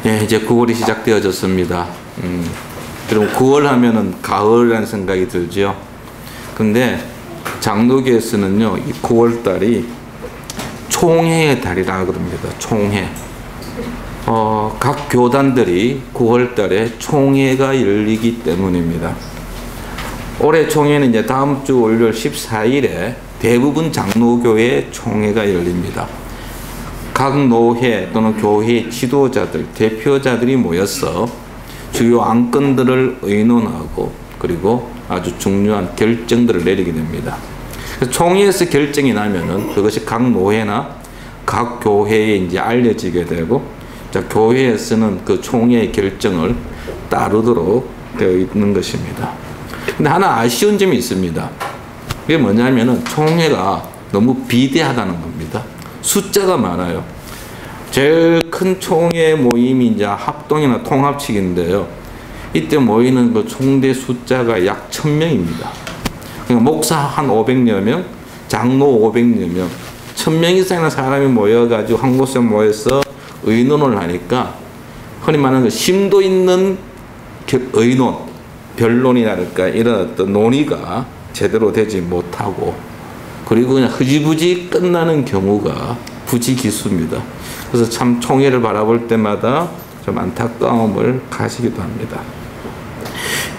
예, 이제 9월이 시작되어졌습니다. 여러분 9월 하면은 가을이라는 생각이 들죠. 근데 장로교에서는요, 이 9월 달이 총회의 달이라 그럽니다. 총회. 각 교단들이 9월 달에 총회가 열리기 때문입니다. 올해 총회는 이제 다음 주 월요일 14일에 대부분 장로교회 총회가 열립니다. 각 노회 또는 교회 지도자들, 대표자들이 모여서 주요 안건들을 의논하고 그리고 아주 중요한 결정들을 내리게 됩니다. 총회에서 결정이 나면은 그것이 각 노회나 각 교회에 이제 알려지게 되고, 자, 교회에서는 그 총회의 결정을 따르도록 되어 있는 것입니다. 근데 하나 아쉬운 점이 있습니다. 그게 뭐냐면은 총회가 너무 비대하다는 겁니다. 숫자가 많아요. 제일 큰 총회 모임이 이제 합동이나 통합식인데요. 이때 모이는 그 총대 숫자가 약 1000명입니다. 그러니까 목사 한 500여 명, 장로 500여 명, 1000명 이상의 사람이 모여가지고 한 곳에 모여서 의논을 하니까 흔히 말하는 그 심도 있는 의논, 변론이랄까 이런 어떤 논의가 제대로 되지 못하고, 그리고 그냥 흐지부지 끝나는 경우가 부지기수입니다. 그래서 참 총회를 바라볼 때마다 좀 안타까움을 가지기도 합니다.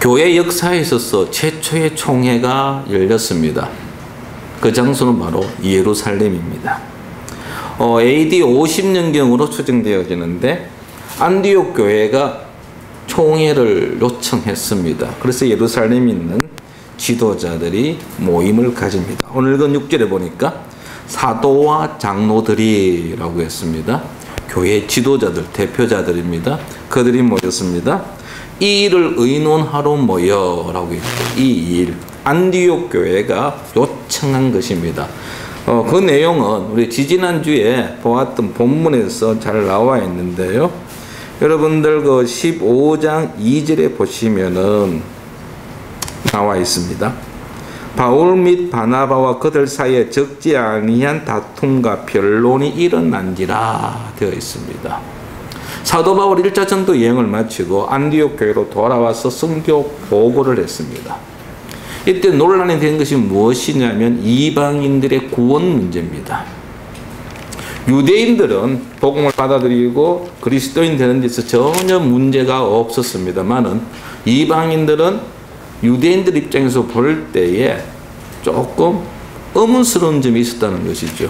교회 역사에 있어서 최초의 총회가 열렸습니다. 그 장소는 바로 예루살렘입니다. AD 50년경으로 추정되어지는데 안디옥 교회가 총회를 요청했습니다. 그래서 예루살렘에 있는 지도자들이 모임을 가집니다. 오늘 그 6절에 보니까 사도와 장로들이라고 했습니다. 교회 지도자들, 대표자들입니다. 그들이 모였습니다. 이 일을 의논하러 모여라고 했죠. 이 일, 안디옥 교회가 요청한 것입니다. 그 내용은 우리 지지난주에 보았던 본문에서 잘 나와 있는데요. 여러분들 그 15장 2절에 보시면은 나와 있습니다. 바울 및 바나바와 그들 사이에 적지 아니한 다툼과 변론이 일어난지라 되어 있습니다. 사도 바울 1차 전도 여행을 마치고 안디옥 교회로 돌아와서 선교 보고를 했습니다. 이때 논란이 된 것이 무엇이냐면 이방인들의 구원 문제입니다. 유대인들은 복음을 받아들이고 그리스도인 되는 데서 전혀 문제가 없었습니다만은 이방인들은 유대인들 입장에서 볼 때에 조금 의문스러운 점이 있었다는 것이죠.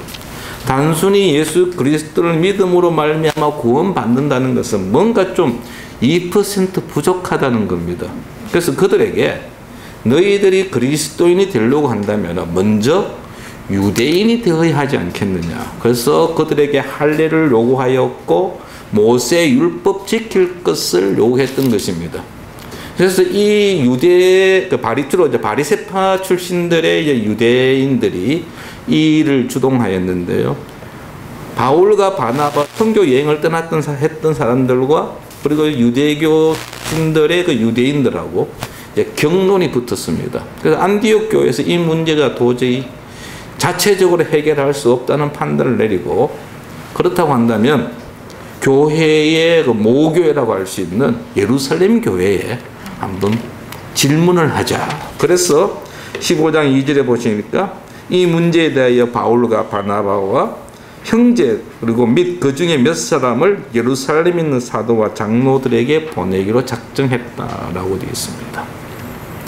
단순히 예수 그리스도를 믿음으로 말미암아 구원받는다는 것은 뭔가 좀 2% 부족하다는 겁니다. 그래서 그들에게 너희들이 그리스도인이 되려고 한다면 먼저 유대인이 되어야 하지 않겠느냐. 그래서 그들에게 할례를 요구하였고 모세 율법 지킬 것을 요구했던 것입니다. 그래서 이 유대, 주로 바리새파 출신들의 유대인들이 이 일을 주동하였는데요. 바울과 바나바 선교 여행을 했던 사람들과 그리고 유대교인들의 그 유대인들하고 경론이 붙었습니다. 그래서 안디옥 교회에서 이 문제가 도저히 자체적으로 해결할 수 없다는 판단을 내리고, 그렇다고 한다면 교회의 그 모교회라고 할 수 있는 예루살렘 교회에 한번 질문을 하자. 그래서 15장 2절에 보시니까 이 문제에 대하여 바울과 바나바와 형제 그리고 및 그 중에 몇 사람을 예루살렘에 있는 사도와 장로들에게 보내기로 작정했다라고 되어 있습니다.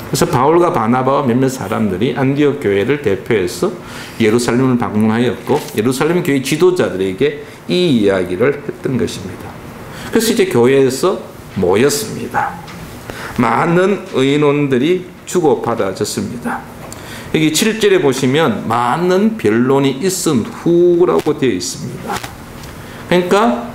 그래서 바울과 바나바와 몇몇 사람들이 안디옥 교회를 대표해서 예루살렘을 방문하였고 예루살렘 교회 지도자들에게 이 이야기를 했던 것입니다. 그래서 이제 교회에서 모였습니다. 많은 의논들이 주고받아졌습니다. 여기 7절에 보시면 많은 변론이 있은 후라고 되어 있습니다. 그러니까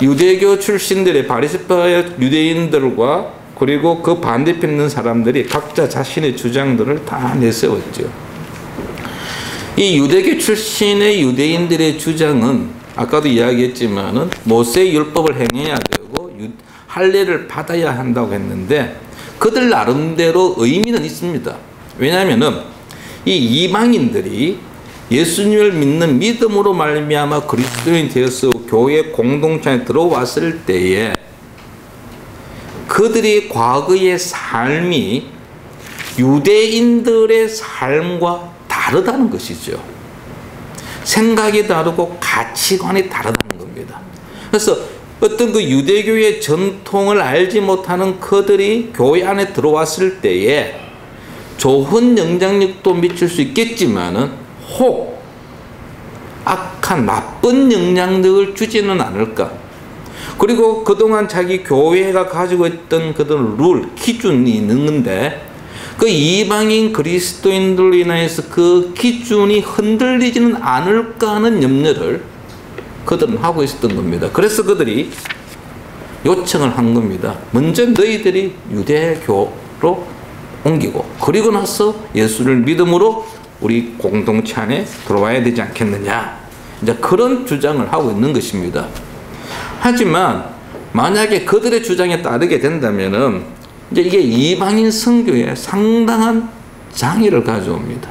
유대교 출신들의 바리새파 유대인들과 그리고 그 반대편에 있는 사람들이 각자 자신의 주장들을 다 내세웠죠. 이 유대교 출신의 유대인들의 주장은 아까도 이야기했지만은 모세 율법을 행해야 되고 할례를 받아야 한다고 했는데 그들 나름대로 의미는 있습니다. 왜냐하면은 이 이방인들이 예수님을 믿는 믿음으로 말미암아 그리스도인이 되어서 교회 공동체에 들어왔을 때에 그들이 과거의 삶이 유대인들의 삶과 다르다는 것이죠. 생각이 다르고 가치관이 다르다는 겁니다. 그래서 어떤 그 유대교의 전통을 알지 못하는 그들이 교회 안에 들어왔을 때에 좋은 영향력도 미칠 수 있겠지만은 혹 악한 나쁜 영향력을 주지는 않을까. 그리고 그동안 자기 교회가 가지고 있던 그런 룰, 기준이 있는데 그 이방인 그리스도인들로 인해서 그 기준이 흔들리지는 않을까 하는 염려를 그들은 하고 있었던 겁니다. 그래서 그들이 요청을 한 겁니다. 먼저 너희들이 유대교로 옮기고 그리고 나서 예수를 믿음으로 우리 공동체 안에 들어와야 되지 않겠느냐. 이제 그런 주장을 하고 있는 것입니다. 하지만 만약에 그들의 주장에 따르게 된다면은 이제 이게 이방인 선교에 상당한 장애를 가져옵니다.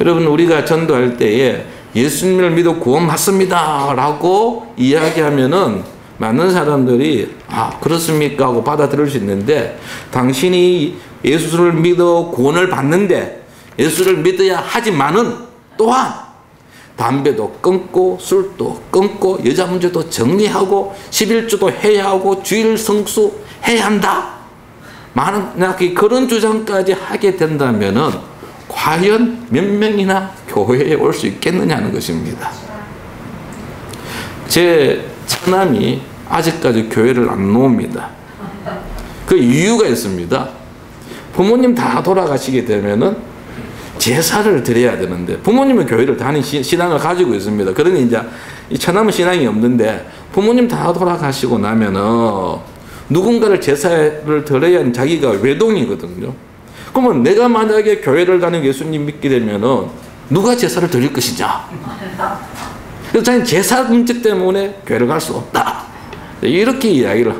여러분, 우리가 전도할 때에 예수님을 믿어 구원 받습니다 라고 이야기하면은 많은 사람들이 아 그렇습니까 하고 받아들일 수 있는데, 당신이 예수를 믿어 구원을 받는데 예수를 믿어야 하지만은 또한 담배도 끊고 술도 끊고 여자 문제도 정리하고 11조도 해야 하고 주일 성수 해야 한다, 만약에 그런 주장까지 하게 된다면은 과연 몇 명이나 교회에 올 수 있겠느냐는 것입니다. 제 처남이 아직까지 교회를 안 나옵니다. 그 이유가 있습니다. 부모님 다 돌아가시게 되면은 제사를 드려야 되는데, 부모님은 교회를 신앙을 가지고 있습니다. 그러니 이제 이 처남은 신앙이 없는데 부모님 다 돌아가시고 나면은 누군가를 제사를 드려야 하는 자기가 외동이거든요. 그러면 내가 만약에 교회를 다니고 예수님 믿게 되면은 누가 제사를 드릴 것이냐. 그래서 자기는 제사 문제 때문에 교회를 갈 수 없다. 이렇게 이야기를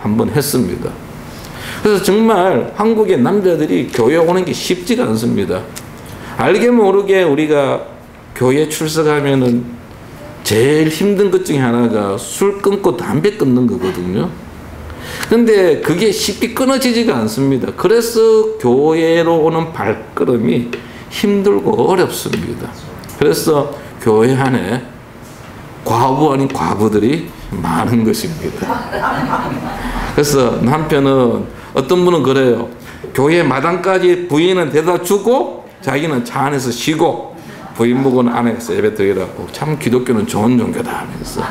한번 했습니다. 그래서 정말 한국의 남자들이 교회 오는 게 쉽지가 않습니다. 알게 모르게 우리가 교회 출석하면은 제일 힘든 것 중에 하나가 술 끊고 담배 끊는 거거든요. 근데 그게 쉽게 끊어지지가 않습니다. 그래서 교회로 오는 발걸음이 힘들고 어렵습니다. 그래서 교회 안에 과부 아닌 과부들이 많은 것입니다. 그래서 남편은, 어떤 분은 그래요. 교회 마당까지 부인은 데려다 주고 자기는 차 안에서 쉬고 부인목은 안에서 예배 드리라고. 참 기독교는 좋은 종교다 하면서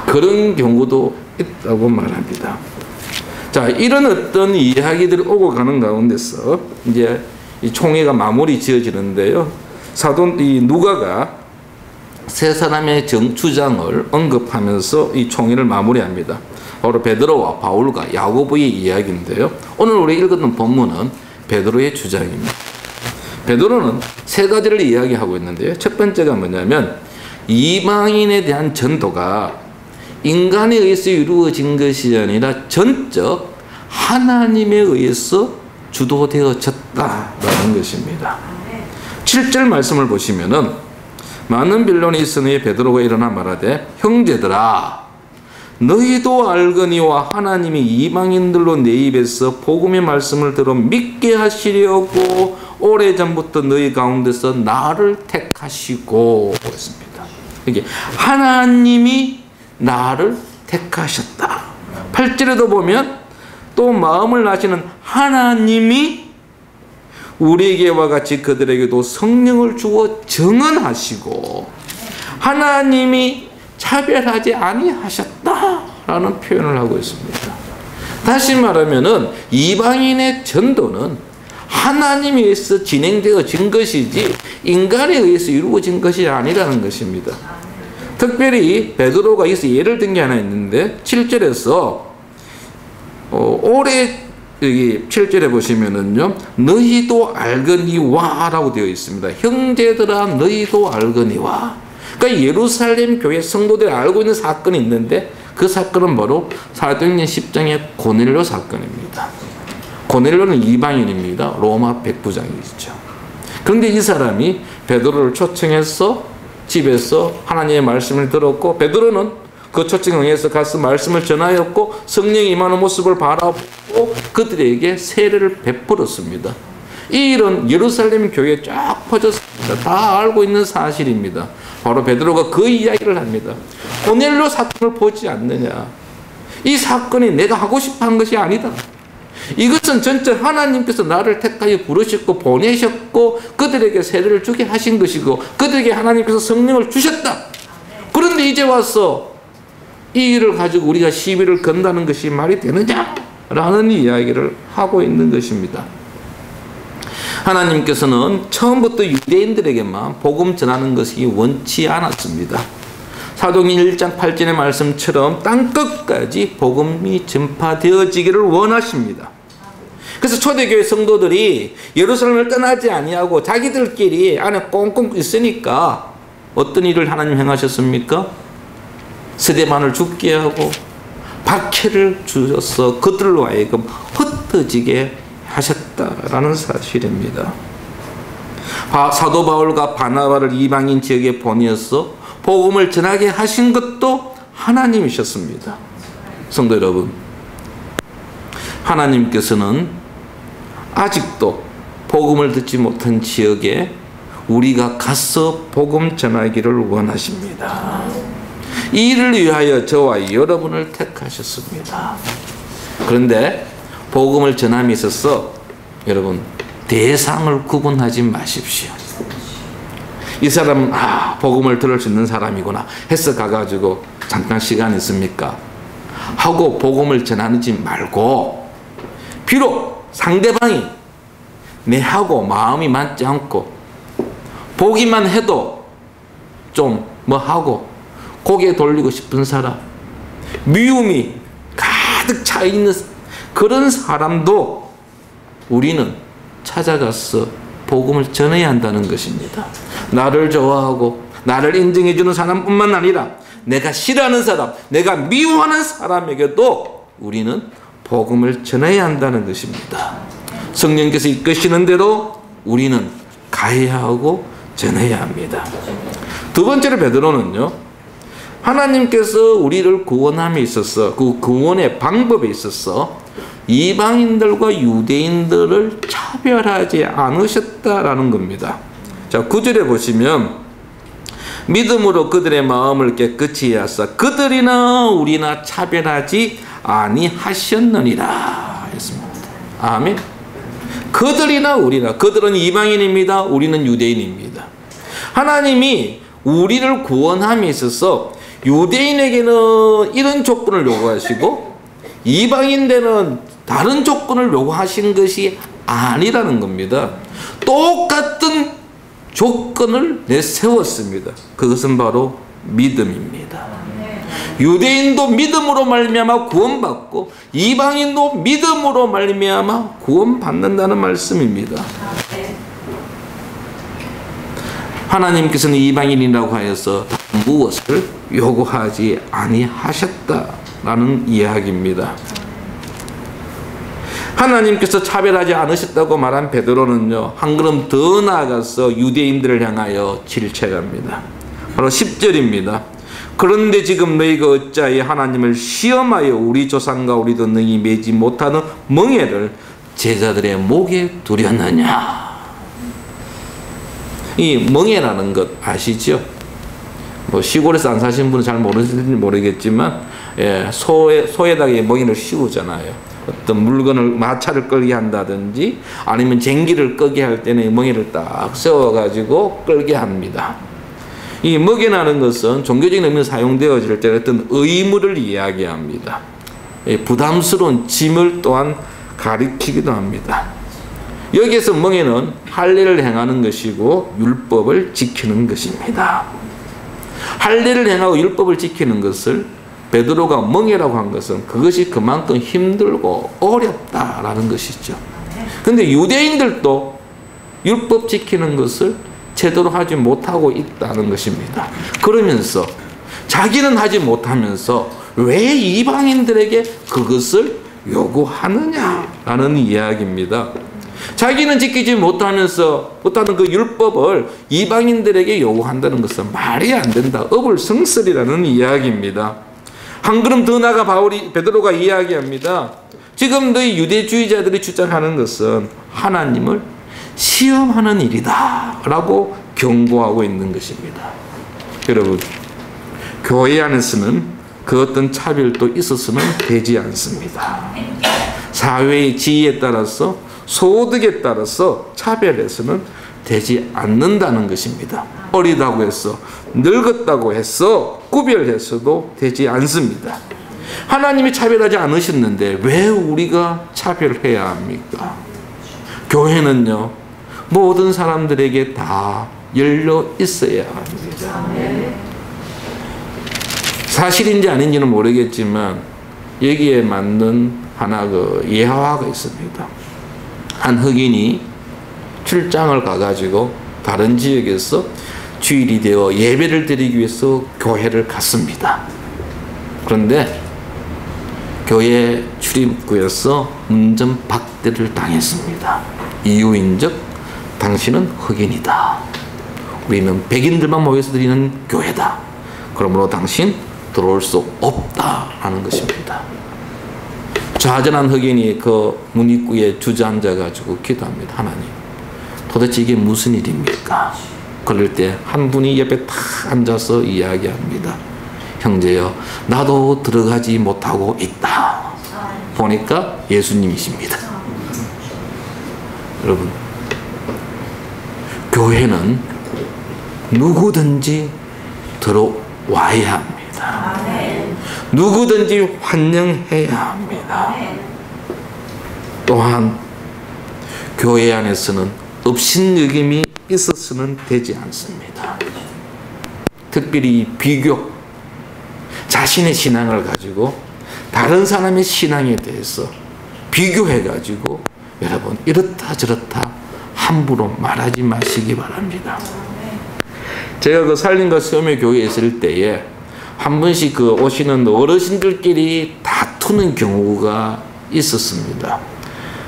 그런 경우도 있다고 말합니다. 자, 이런 어떤 이야기들이 오고 가는 가운데서 이제 이 총회가 마무리 지어지는데요. 사도 이 누가가 세 사람의 주장을 언급하면서 이 총회를 마무리합니다. 바로 베드로와 바울과 야고보의 이야기인데요. 오늘 우리 읽었던 본문은 베드로의 주장입니다. 베드로는 세 가지를 이야기하고 있는데요. 첫 번째가 뭐냐면 이방인에 대한 전도가 인간에 의해서 이루어진 것이 아니라 전적 하나님에 의해서 주도되어졌다라는 것입니다. 7절 말씀을 보시면은 많은 변론이 있으니 베드로가 일어나 말하되 형제들아 너희도 알거니와 하나님이 이방인들로 내 입에서 복음의 말씀을 들어 믿게 하시려고 오래전부터 너희 가운데서 나를 택하시고 했습니다. 이게 하나님이 나를 택하셨다. 8절에도 보면 또 마음을 나시는 하나님이 우리에게와 같이 그들에게도 성령을 주어 정언하시고 하나님이 차별하지 아니하셨다라는 표현을 하고 있습니다. 다시 말하면은 이방인의 전도는 하나님에 의해서 진행되어진 것이지 인간에 의해서 이루어진 것이 아니라는 것입니다. 특별히 베드로가 여기서 예를 든 게 하나 있는데 7절에서 올해 여기 7절에 보시면은요 너희도 알거니와 라고 되어 있습니다. 형제들아 너희도 알거니와. 그러니까 예루살렘 교회 성도들이 알고 있는 사건이 있는데 그 사건은 바로 사도행전 10장의 고넬료 사건입니다. 고넬료는 이방인입니다. 로마 백부장이죠. 그런데 이 사람이 베드로를 초청해서 집에서 하나님의 말씀을 들었고, 베드로는 그 초청에 의해서 가서 말씀을 전하였고, 성령이 임하는 모습을 바라보고 그들에게 세례를 베풀었습니다. 이 일은 예루살렘 교회에 쫙 퍼졌습니다. 다 알고 있는 사실입니다. 바로 베드로가 그 이야기를 합니다. 고넬료 사건을 보지 않느냐. 이 사건이 내가 하고 싶어 한 것이 아니다. 이것은 전체 하나님께서 나를 택하여 부르셨고 보내셨고 그들에게 세례를 주게 하신 것이고 그들에게 하나님께서 성령을 주셨다. 그런데 이제 와서 이 일을 가지고 우리가 시비를 건다는 것이 말이 되느냐라는 이야기를 하고 있는 것입니다. 하나님께서는 처음부터 유대인들에게만 복음 전하는 것이 원치 않았습니다. 사도행전 1장 8절의 말씀처럼 땅끝까지 복음이 전파되어지기를 원하십니다. 그래서 초대교회 성도들이 예루살렘을 떠나지 아니하고 자기들끼리 안에 꽁꽁 있으니까 어떤 일을 하나님 행하셨습니까? 스데반을 죽게 하고 박해를 주셔서 그들로 하여금 흩어지게 하셨다라는 사실입니다. 사도 바울과 바나바를 이방인 지역에 보내어서 복음을 전하게 하신 것도 하나님이셨습니다. 성도 여러분, 하나님께서는 아직도 복음을 듣지 못한 지역에 우리가 가서 복음 전하기를 원하십니다. 이 일을 위하여 저와 여러분을 택하셨습니다. 그런데 복음을 전함에 있어서 여러분 대상을 구분하지 마십시오. 이 사람은 복음을 들을 수 있는 사람이구나 해서 가가지고 잠깐 시간 있습니까? 하고 복음을 전하지 말고, 비록 상대방이 내하고 마음이 맞지 않고 보기만 해도 좀 뭐하고 고개 돌리고 싶은 사람, 미움이 가득 차 있는 그런 사람도 우리는 찾아가서 복음을 전해야 한다는 것입니다. 나를 좋아하고 나를 인정해주는 사람뿐만 아니라 내가 싫어하는 사람, 내가 미워하는 사람에게도 우리는 복음을 전해야 한다는 것입니다. 성령께서 이끄시는 대로 우리는 가야 하고 전해야 합니다. 두 번째로 베드로는요, 하나님께서 우리를 구원함에 있어서 그 구원의 방법에 있어서 이방인들과 유대인들을 차별하지 않으셨다라는 겁니다. 자, 9절에 보시면 믿음으로 그들의 마음을 깨끗이 하사 그들이나 우리나 차별하지 아니하셨느니라 했습니다. 아멘. 그들이나 우리나, 그들은 이방인입니다. 우리는 유대인입니다. 하나님이 우리를 구원함에 있어서 유대인에게는 이런 조건을 요구하시고 이방인들은 다른 조건을 요구하신 것이 아니라는 겁니다. 똑같은 조건을 내세웠습니다. 그것은 바로 믿음입니다. 유대인도 믿음으로 말미암아 구원받고 이방인도 믿음으로 말미암아 구원받는다는 말씀입니다. 하나님께서는 이방인이라고 하여서 무엇을 요구하지 아니하셨다라는 이야기입니다. 하나님께서 차별하지 않으셨다고 말한 베드로는요, 한 걸음 더 나아가서 유대인들을 향하여 질책합니다. 바로 10절입니다. 그런데 지금 너희가 어찌하여 하나님을 시험하여 우리 조상과 우리도 능히 매지 못하는 멍에를 제자들의 목에 두렸느냐. 이 멍에라는 것 아시죠? 뭐 시골에서 안 사신 분은 잘 모르실지 모르겠지만, 소에다가 멍에를 씌우잖아요. 어떤 물건을, 마차를 끌게 한다든지 아니면 쟁기를 끄게 할 때는 멍에를 딱 세워가지고 끌게 합니다. 이 멍에라는 것은 종교적인 의미로 사용되어질 때 어떤 의무를 이야기합니다. 부담스러운 짐을 또한 가리키기도 합니다. 여기에서 멍에는 할례를 행하는 것이고 율법을 지키는 것입니다. 할례를 행하고 율법을 지키는 것을 베드로가 멍에라고 한 것은 그것이 그만큼 힘들고 어렵다라는 것이죠. 그런데 유대인들도 율법 지키는 것을 제대로 하지 못하고 있다는 것입니다. 그러면서 자기는 하지 못하면서 왜 이방인들에게 그것을 요구하느냐라는 이야기입니다. 자기는 지키지 못하는 그 율법을 이방인들에게 요구한다는 것은 말이 안 된다. 어불성설이라는 이야기입니다. 한 걸음 더 나가 베드로가 이야기합니다. 지금 너희 유대주의자들이 주장하는 것은 하나님을 시험하는 일이다 라고 경고하고 있는 것입니다. 여러분, 교회 안에서는 그 어떤 차별도 있어서는 되지 않습니다. 사회의 지위에 따라서, 소득에 따라서 차별해서는 되지 않는다는 것입니다. 어리다고 해서, 늙었다고 해서 구별해서도 되지 않습니다. 하나님이 차별하지 않으셨는데 왜 우리가 차별해야 합니까? 교회는요, 모든 사람들에게 다 열려 있어야 합니다. 사실인지 아닌지는 모르겠지만 여기에 맞는 하나 예화가 있습니다. 한 흑인이 출장을 가가지고 다른 지역에서 주일이 되어 예배를 드리기 위해서 교회를 갔습니다. 그런데 교회 출입구에서 운전박대를 당했습니다. 이유인즉 당신은 흑인이다. 우리는 백인들만 모여서 드리는 교회다. 그러므로 당신 들어올 수 없다라는 것입니다. 좌절한 흑인이 그 문 입구에 주저앉아가지고 기도합니다. 하나님, 도대체 이게 무슨 일입니까? 그럴 때 한 분이 옆에 탁 앉아서 이야기합니다. 형제여, 나도 들어가지 못하고 있다. 보니까 예수님이십니다. 여러분, 교회는 누구든지 들어와야 합니다. 누구든지 환영해야 합니다. 또한 교회 안에서는 업신여김이 있어서는 되지 않습니다. 특별히 비교, 자신의 신앙을 가지고 다른 사람의 신앙에 대해서 비교해가지고 여러분 이렇다 저렇다 함부로 말하지 마시기 바랍니다. 제가 그 살림과 수요의 교회에 있을 때에 한 번씩 그 오시는 어르신들끼리 다투는 경우가 있었습니다.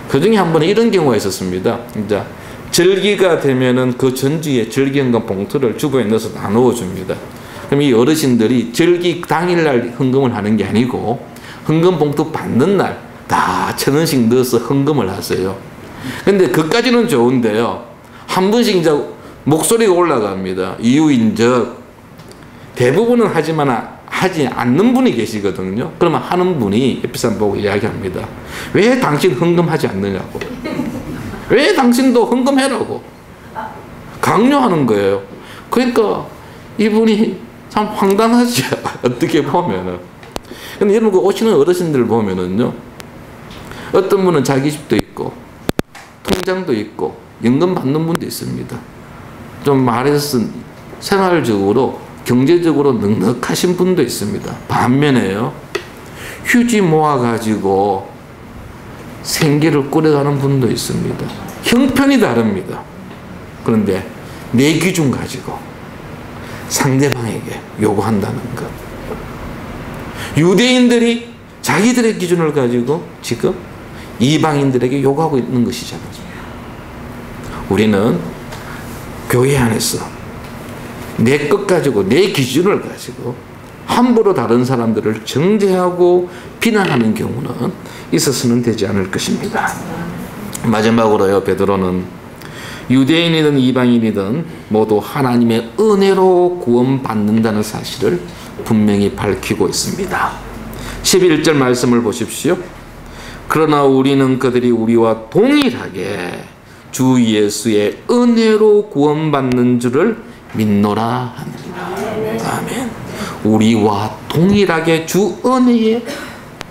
그 중에 한 번은 이런 경우가 있었습니다. 이제 절기가 되면은 그 전주에 절기헌금 봉투를 주부에 넣어서 나누어 줍니다. 그럼 이 어르신들이 절기 당일날 헌금을 하는 게 아니고 헌금 봉투 받는 날 다 1,000원씩 넣어서 헌금을 하세요. 근데 그까지는 좋은데요. 한 번씩 이제 목소리가 올라갑니다. 이유인즉 대부분은 하지 않는 분이 계시거든요. 그러면 하는 분이 옆에 사람 보고 이야기합니다. 왜 당신 헌금하지 않느냐고. 왜 당신도 헌금해라고 강요하는 거예요. 그러니까 이분이 참 황당하죠. 어떻게 보면은. 근데 여러분 그 오시는 어르신들 보면은요, 어떤 분은 자기 집도 있고 통장도 있고 연금 받는 분도 있습니다. 좀 말해서 생활적으로 경제적으로 넉넉하신 분도 있습니다. 반면에요, 휴지 모아가지고 생계를 꾸려가는 분도 있습니다. 형편이 다릅니다. 그런데 내 기준 가지고 상대방에게 요구한다는 것. 유대인들이 자기들의 기준을 가지고 지금 이방인들에게 요구하고 있는 것이잖아요. 우리는 교회 안에서 내 것 가지고 내 기준을 가지고 함부로 다른 사람들을 정죄하고 비난하는 경우는 있어서는 되지 않을 것입니다. 마지막으로요, 베드로는 유대인이든 이방인이든 모두 하나님의 은혜로 구원받는다는 사실을 분명히 밝히고 있습니다. 11절 말씀을 보십시오. 그러나 우리는 그들이 우리와 동일하게 주 예수의 은혜로 구원받는 줄을 믿노라 하느니라. 아멘. 우리와 동일하게 주 은혜의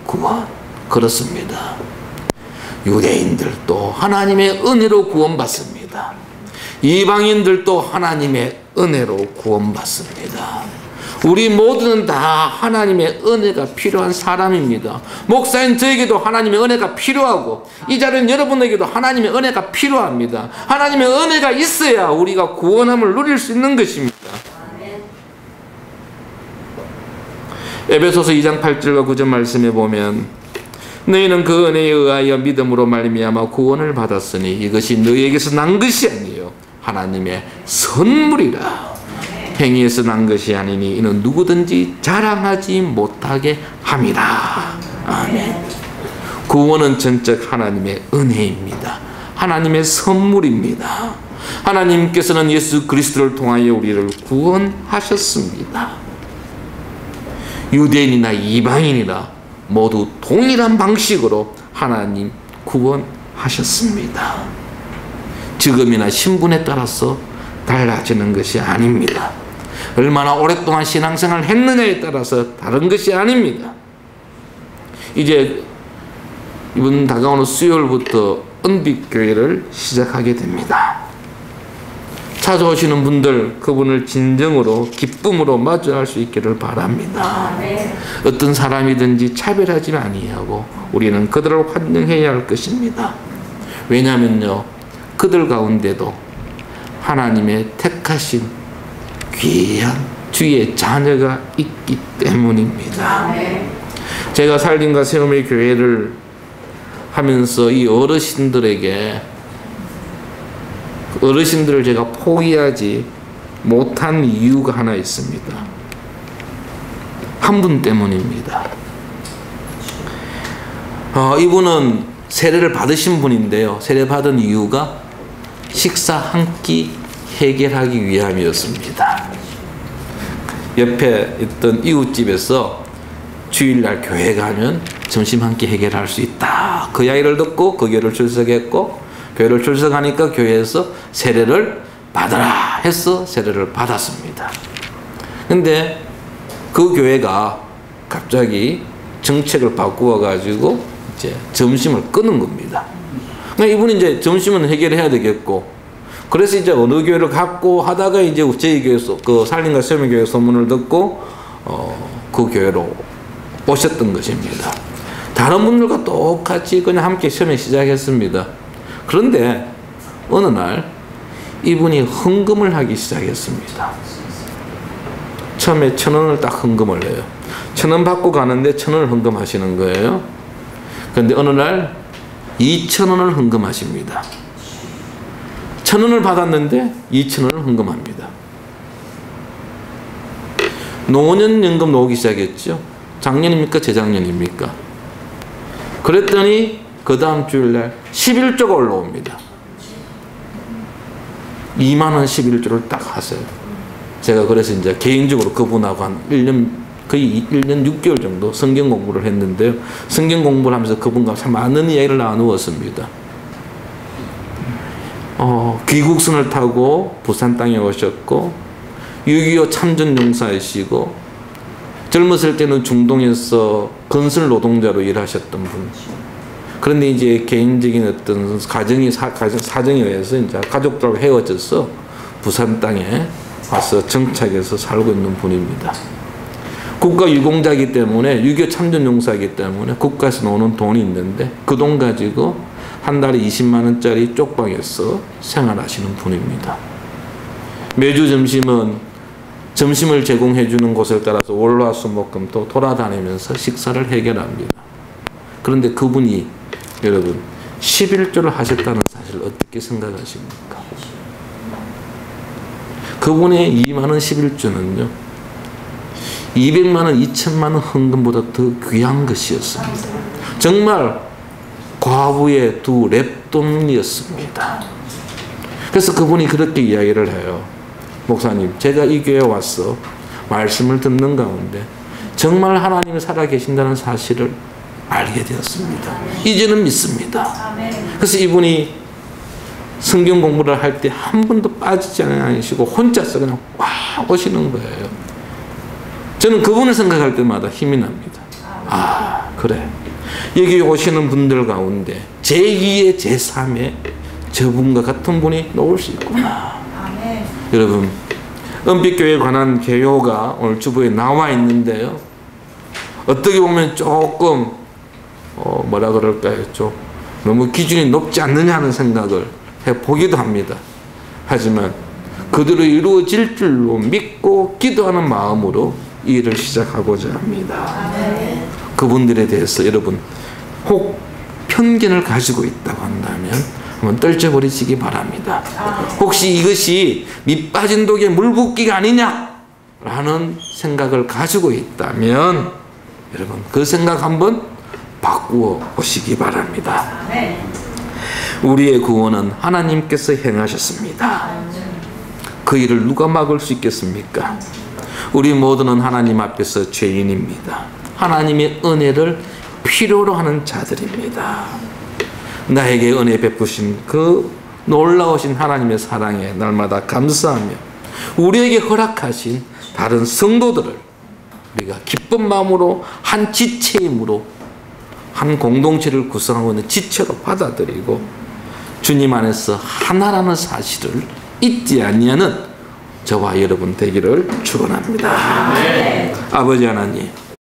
구원. 그렇습니다. 유대인들도 하나님의 은혜로 구원받습니다. 이방인들도 하나님의 은혜로 구원받습니다. 우리 모두는 다 하나님의 은혜가 필요한 사람입니다. 목사인 저에게도 하나님의 은혜가 필요하고 이 자리는 여러분에게도 하나님의 은혜가 필요합니다. 하나님의 은혜가 있어야 우리가 구원함을 누릴 수 있는 것입니다. 에베소서 2장 8절과 9절 말씀에 보면 너희는 그 은혜에 의하여 믿음으로 말미암아 구원을 받았으니 이것이 너희에게서 난 것이 아니요 하나님의 선물이라. 행위에서 난 것이 아니니 이는 누구든지 자랑하지 못하게 함이라. 아멘. 구원은 전적 하나님의 은혜입니다. 하나님의 선물입니다. 하나님께서는 예수 그리스도를 통하여 우리를 구원하셨습니다. 유대인이나 이방인이나 모두 동일한 방식으로 하나님 구원하셨습니다. 직업이나 신분에 따라서 달라지는 것이 아닙니다. 얼마나 오랫동안 신앙생활을 했느냐에 따라서 다른 것이 아닙니다. 이제 이번 다가오는 수요일부터 은빛교회를 시작하게 됩니다. 찾아오시는 분들 그분을 진정으로 기쁨으로 맞이할 수 있기를 바랍니다. 어떤 사람이든지 차별하지 아니하고 우리는 그들을 환영해야 할 것입니다. 왜냐하면요 그들 가운데도 하나님의 택하신 귀한 주의 자녀가 있기 때문입니다. 제가 살림과 세움의 교회를 하면서 이 어르신들을 제가 포기하지 못한 이유가 하나 있습니다. 한 분 때문입니다. 이분은 세례를 받으신 분인데요. 세례 받은 이유가 식사 한 끼 해결하기 위함이었습니다. 옆에 있던 이웃집에서 주일날 교회 가면 점심 한 끼 해결할 수 있다. 그 이야기를 듣고 그 교회를 출석했고 교회를 출석하니까 교회에서 세례를 받아라 해서 세례를 받았습니다. 근데 그 교회가 갑자기 정책을 바꾸어 가지고 이제 점심을 끊은 겁니다. 그러니까 이분이 이제 점심은 해결해야 되겠고 그래서 이제 어느 교회를 갖고 하다가 이제 저희 교회에서 그 살림과 세움의 교회 소문을 듣고 그 교회로 오셨던 것입니다. 다른 분들과 똑같이 그냥 함께 시험을 시작했습니다. 그런데 어느 날 이분이 헌금을 하기 시작했습니다. 처음에 1,000원을 딱 헌금을 해요. 1,000원 받고 가는데 1,000원을 헌금하시는 거예요. 그런데 어느 날 2,000원을 헌금하십니다. 1,000원을 받았는데 2,000원을 헌금합니다. 노년연금 나오기 시작했죠. 작년입니까? 재작년입니까? 그랬더니 그 다음 주일날 11조가 올라옵니다. 2만원 11조를 딱 하세요. 제가 그래서 이제 개인적으로 그분하고 한 1년, 거의 1년 6개월 정도 성경 공부를 했는데요. 성경 공부를 하면서 그분과 참 많은 이야기를 나누었습니다. 귀국선을 타고 부산 땅에 오셨고 6.25 참전용사이시고 젊었을 때는 중동에서 건설 노동자로 일하셨던 분. 그런데 이제 개인적인 어떤 사정에 의해서 이제 가족들하고 헤어져서 부산 땅에 와서 정착해서 살고 있는 분입니다. 국가 유공자이기 때문에 6.25 참전용사이기 때문에 국가에서 나오는 돈이 있는데 그 돈 가지고 한 달에 20만 원짜리 쪽방에서 생활하시는 분입니다. 매주 점심을 제공해 주는 곳을 따라서 월화수목금토 돌아다니면서 식사를 해결합니다. 그런데 그분이 여러분 11조를 하셨다는 사실을 어떻게 생각하십니까? 그분의 2만원 11조는요 200만원 2천만원 헌금보다 더 귀한 것이었습니다. 정말 과부의 두 랩돈이었습니다. 그래서 그분이 그렇게 이야기를 해요. 목사님, 제가 이 교회에 와서 말씀을 듣는 가운데 정말 하나님이 살아계신다는 사실을 알게 되었습니다. 이제는 믿습니다. 그래서 이분이 성경 공부를 할 때 한 번도 빠지지 않으시고 혼자서 그냥 와 오시는 거예요. 저는 그분을 생각할 때마다 힘이 납니다. 아, 그래. 여기 오시는 분들 가운데 제2의 제3의 저분과 같은 분이 나올 수 있구나. 아멘. 여러분, 은빛교회에 관한 개요가 오늘 주보에 나와 있는데요. 어떻게 보면 조금 뭐라 그럴까요? 좀 너무 기준이 높지 않느냐 하는 생각을 해보기도 합니다. 하지만 그대로 이루어질 줄로 믿고 기도하는 마음으로 이 일을 시작하고자 합니다. 아멘. 그분들에 대해서 여러분 혹 편견을 가지고 있다고 한다면 한번 떨쳐버리시기 바랍니다. 혹시 이것이 밑 빠진 독에 물 붓기가 아니냐 라는 생각을 가지고 있다면 여러분 그 생각 한번 바꾸어 보시기 바랍니다. 우리의 구원은 하나님께서 행하셨습니다. 그 일을 누가 막을 수 있겠습니까? 우리 모두는 하나님 앞에서 죄인입니다. 하나님의 은혜를 필요로 하는 자들입니다. 나에게 은혜 베푸신 그 놀라우신 하나님의 사랑에 날마다 감사하며 우리에게 허락하신 다른 성도들을 우리가 기쁜 마음으로 한 지체임으로 한 공동체를 구성하고 있는 지체로 받아들이고 주님 안에서 하나라는 사실을 잊지 아니하는 저와 여러분 되기를 축원합니다. 아버지 하나님,